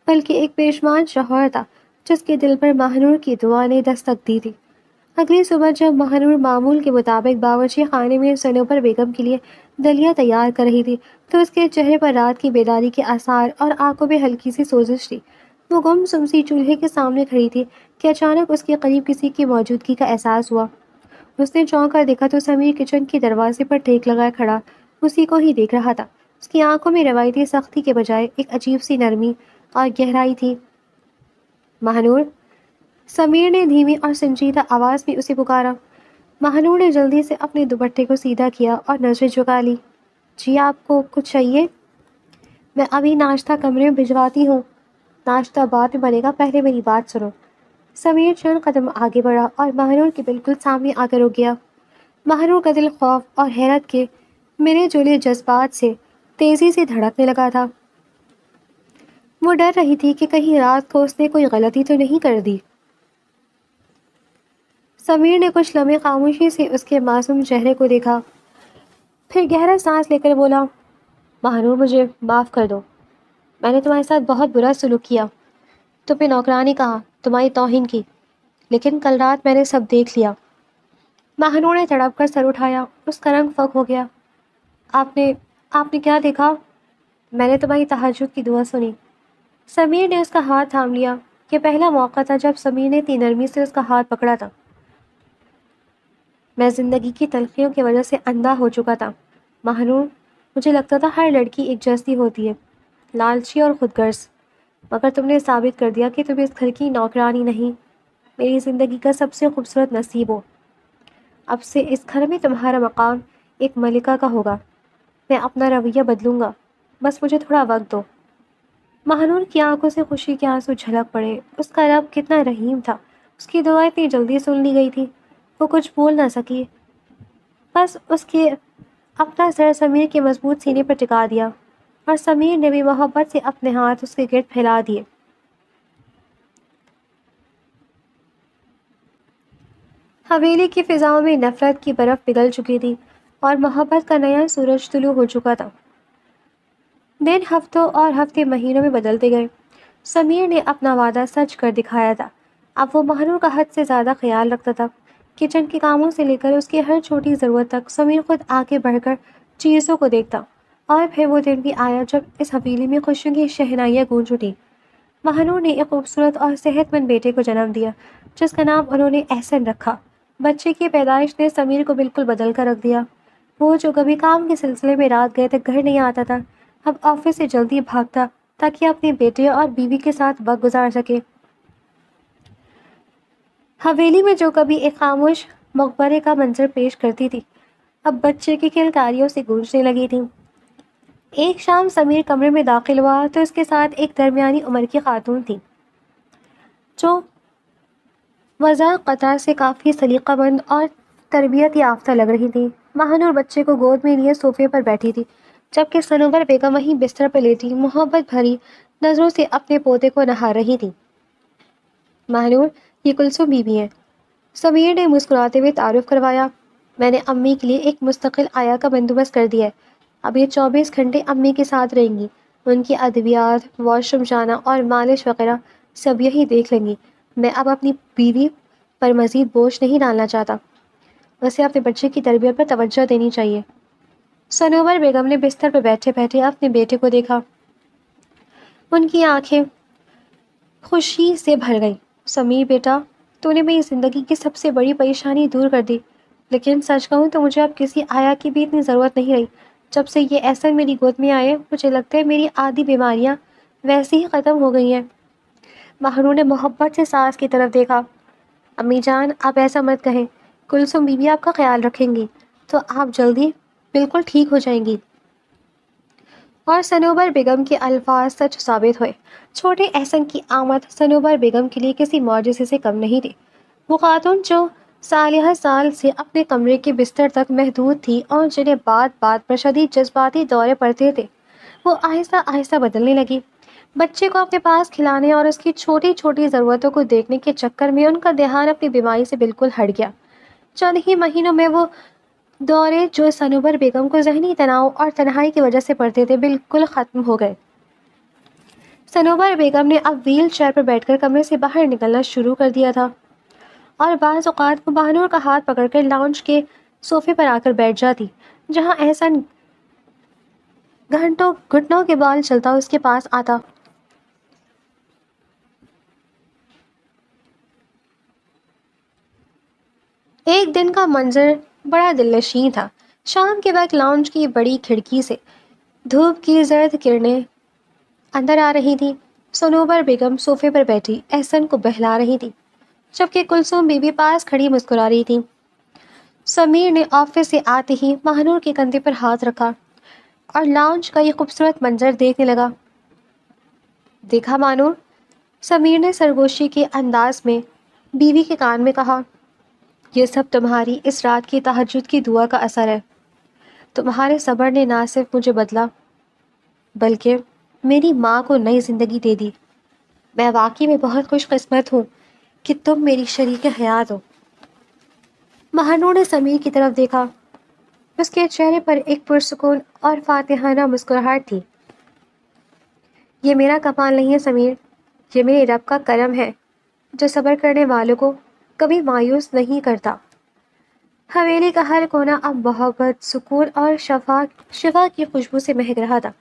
بلکہ ایک پیشمان شوہر تھا، جس کے دل پر ماہنور کی دعا نے دستک دی تھی۔ اگلی صبح جب ماہنور معمول کے مطابق باورچی خانے میں صنوبر بیگم کے لیے دلیا تیار کر رہی تھی، تو اس کے چہرے پر رات کی بیداری کے آثار اور آنکھوں میں ہلکی سی سوزش تھی۔ وہ گم سم سی چولہے کے سامنے کھڑی تھی کہ اچانک اس کے قریب کسی کی موجودگی کا احساس ہوا۔ اس نے چونک کر دیکھا تو سمیر کچن کے دروازے پر ٹیک لگائے کھڑا اسی کو ہی دیکھ رہا تھا۔ اس کی آنکھوں میں روایتی سختی کے بجائے ایک عجیب سی نرمی اور گہرائی تھی۔ ماہنور، سمیر نے دھیمی اور سنجیدہ آواز میں اسے پکارا۔ ماہنور نے جلدی سے اپنے دوپٹے کو سیدھا کیا اور نظریں جھکا لی۔ جی آپ کو کچھ چاہیے؟ میں ابھی ناشتہ کمرے میں بھجواتی ہوں۔ ناشتہ بعد میں بنے گا، پہلے میری بات سنو۔ سمیر چند قدم آگے بڑھا اور ماہنور کے بالکل سامنے آ کر رک گیا۔ ماہنور کا دل خوف اور حیرت کے ملے جلے جذبات سے تیزی سے دھڑکنے لگا تھا۔ وہ ڈر رہی تھی کہ کہیں رات کو اس نے کوئی غلطی تو نہیں کر دی۔ سمیر نے کچھ لمحے خاموشی سے اس کے معصوم چہرے کو دیکھا، پھر گہرا سانس لے کر بولا، ماہنور مجھے معاف کر دو، میں نے تمہارے ساتھ بہت برا سلوک کیا، تمہیں نوکرانی کہا، تمہاری توہین کی، لیکن کل رات میں نے سب دیکھ لیا۔ ماہنور نے تڑپ کر سر اٹھایا، اس کا رنگ فک ہو گیا۔ آپ نے کیا دیکھا؟ میں نے تمہاری تہجد کی دعا سنی۔ سمیر نے اس کا ہاتھ تھام لیا۔ یہ پہلا موقع تھا جب سمیر نے اتنی نرمی سے اس کا ہاتھ پکڑا تھا۔ میں زندگی کی تلخیوں کی وجہ سے اندھا ہو چکا تھا ماہنور، مجھے لگتا تھا ہر لڑکی ایک جیسی ہوتی ہے، لالچی اور خود غرض، مگر تم نے ثابت کر دیا کہ تم اس گھر کی نوکرانی نہیں، میری زندگی کا سب سے خوبصورت نصیب ہو۔ اب سے اس گھر میں تمہارا مقام ایک ملکہ کا ہوگا۔ میں اپنا رویہ بدلوں گا، بس مجھے تھوڑا وقت دو۔ مہنور کی آنکھوں سے خوشی کے آنسو جھلک پڑے۔ اس کا رب کتنا رحیم تھا، اس کی دعا اتنی جلدی سن لی گئی تھی۔ وہ کچھ بول نہ سکی، بس اس کے اپنا سر سمیر کے مضبوط سینے پر ٹکا دیا، اور سمیر نے بھی محبت سے اپنے ہاتھ اس کے گرد پھیلا دیے۔ حویلی کی فضاؤں میں نفرت کی برف پگھل چکی تھی اور محبت کا نیا سورج طلوع ہو چکا تھا۔ دن ہفتوں اور ہفتے مہینوں میں بدلتے گئے۔ سمیر نے اپنا وعدہ سچ کر دکھایا تھا۔ اب وہ مہنور کا حد سے زیادہ خیال رکھتا تھا۔ کچن کے کاموں سے لے کر اس کی ہر چھوٹی ضرورت تک سمیر خود آگے بڑھ کر چیزوں کو دیکھتا۔ اور پھر وہ دن بھی آیا جب اس حویلی میں خوشیوں کی شہنائیاں گونج اٹھیں۔ مہنور نے ایک خوبصورت اور صحت مند بیٹے کو جنم دیا جس کا نام انہوں نے احسن رکھا۔ بچے کی پیدائش نے سمیر کو بالکل بدل کر رکھ دیا۔ وہ جو کبھی کام کے سلسلے میں رات گئے تک گھر نہیں آتا تھا، اب آفس سے جلدی بھاگتا تاکہ اپنے بیٹے اور بیوی کے ساتھ وقت گزار سکے۔ حویلی میں جو کبھی ایک خاموش مقبرے کا منظر پیش کرتی تھی، اب بچے کی کلکاریوں سے گونجنے لگی تھی۔ ایک شام سمیر کمرے میں داخل ہوا تو اس کے ساتھ ایک درمیانی عمر کی خاتون تھی جو وضع قطع سے کافی سلیقہ مند اور تربیت یافتہ لگ رہی تھی۔ مہنور بچے کو گود میں لیے صوفے پر بیٹھی تھی، جبکہ سنوبر بیگم وہیں بستر پر لیٹی محبت بھری نظروں سے اپنے پوتے کو نہار رہی تھی۔ مہنور، یہ کلثوم بیوی ہیں، سمیر نے مسکراتے ہوئے تعارف کروایا۔ میں نے امی کے لیے ایک مستقل آیا کا بندوبست کر دیا ہے۔ اب یہ 24 گھنٹے امی کے ساتھ رہیں گی۔ ان کی ادویات، واش روم جانا اور مالش وغیرہ سب یہی دیکھ لیں گی۔ میں اب اپنی بیوی پر مزید بوجھ نہیں ڈالنا چاہتا، اسے اپنے بچے کی تربیت پر توجہ دینی چاہیے۔ سنوبر بیگم نے بستر پر بیٹھے بیٹھے اپنے بیٹے کو دیکھا۔ ان کی آنکھیں خوشی سے بھر گئیں۔ سمیر بیٹا، تو نے میری زندگی کی سب سے بڑی پریشانی دور کر دی، لیکن سچ کہوں تو مجھے اب کسی آیا کی بھی اتنی ضرورت نہیں رہی۔ جب سے یہ احسن میری گود میں آئے، مجھے لگتا ہے میری آدھی بیماریاں ویسے ہی ختم ہو گئی ہیں۔ مہنور نے محبت سے ساس کی طرف دیکھا۔ امی جان، آپ ایسا مت کہیں، کلثوم بیوی آپ کا خیال رکھیں گی تو آپ جلدی بالکل ٹھیک ہو جائیں گی۔ اور سنوبر بیگم کے الفاظ سچ ثابت ہوئے۔ چھوٹے احسن کی آمد سنوبر بیگم کے لیے کسی معجزے سے کم نہیں تھی۔ وہ خاتون جو سالیہ سال سے اپنے کمرے کے بستر تک محدود تھی اور جنہیں بات بات پر شدید جذباتی دورے پڑتے تھے، وہ آہستہ آہستہ بدلنے لگی۔ بچے کو اپنے پاس کھلانے اور اس کی چھوٹی چھوٹی ضرورتوں کو دیکھنے کے چکر میں ان کا دھیان اپنی بیماری سے بالکل ہٹ گیا۔ چند ہی مہینوں میں وہ دورے جو سنوبر بیگم کو ذہنی تناؤ اور تنہائی کی وجہ سے پڑتے تھے بالکل ختم ہو گئے۔ سنوبر بیگم نے اب ویل چیئر پر بیٹھ کر کمرے سے باہر نکلنا شروع کر دیا تھا، اور بعض اوقات وہ مہنور کا ہاتھ پکڑ کر لاؤنج کے صوفے پر آ کر بیٹھ جاتی، جہاں احسن گھنٹوں گھٹنوں کے بال چلتا اس کے پاس آتا۔ ایک دن کا منظر بڑا دلنشیں تھا۔ شام کے وقت لاؤنج کی بڑی کھڑکی سے دھوپ کی زرد کرنیں اندر آ رہی تھیں۔ سنوبر بیگم صوفے پر بیٹھی احسن کو بہلا رہی تھی، جبکہ کلثوم بی بی پاس کھڑی مسکرا رہی تھی۔ سمیر نے آفس سے آتے ہی مہنور کے کندھے پر ہاتھ رکھا اور لاؤنج کا یہ خوبصورت منظر دیکھنے لگا۔ دیکھا مہنور، سمیر نے سرگوشی کے انداز میں بیوی کے کان میں کہا، یہ سب تمہاری اس رات کی تہجد کی دعا کا اثر ہے۔ تمہارے صبر نے نہ صرف مجھے بدلا بلکہ میری ماں کو نئی زندگی دے دی۔ میں واقعی میں بہت خوش قسمت ہوں کہ تم میری شریک حیات ہو۔ مہنور نے سمیر کی طرف دیکھا۔ اس کے چہرے پر ایک پرسکون اور فاتحانہ مسکراہٹ تھی۔ یہ میرا کمال نہیں ہے سمیر، یہ میرے رب کا کرم ہے جو صبر کرنے والوں کو کبھی مایوس نہیں کرتا۔ حویلی کا ہر کونا اب محبت، سکون اور شفا کی خوشبو سے مہک رہا تھا۔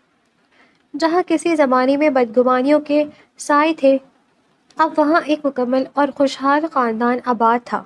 جہاں کسی زمانے میں بدگمانیوں کے سائے تھے، اب وہاں ایک مکمل اور خوشحال خاندان آباد تھا۔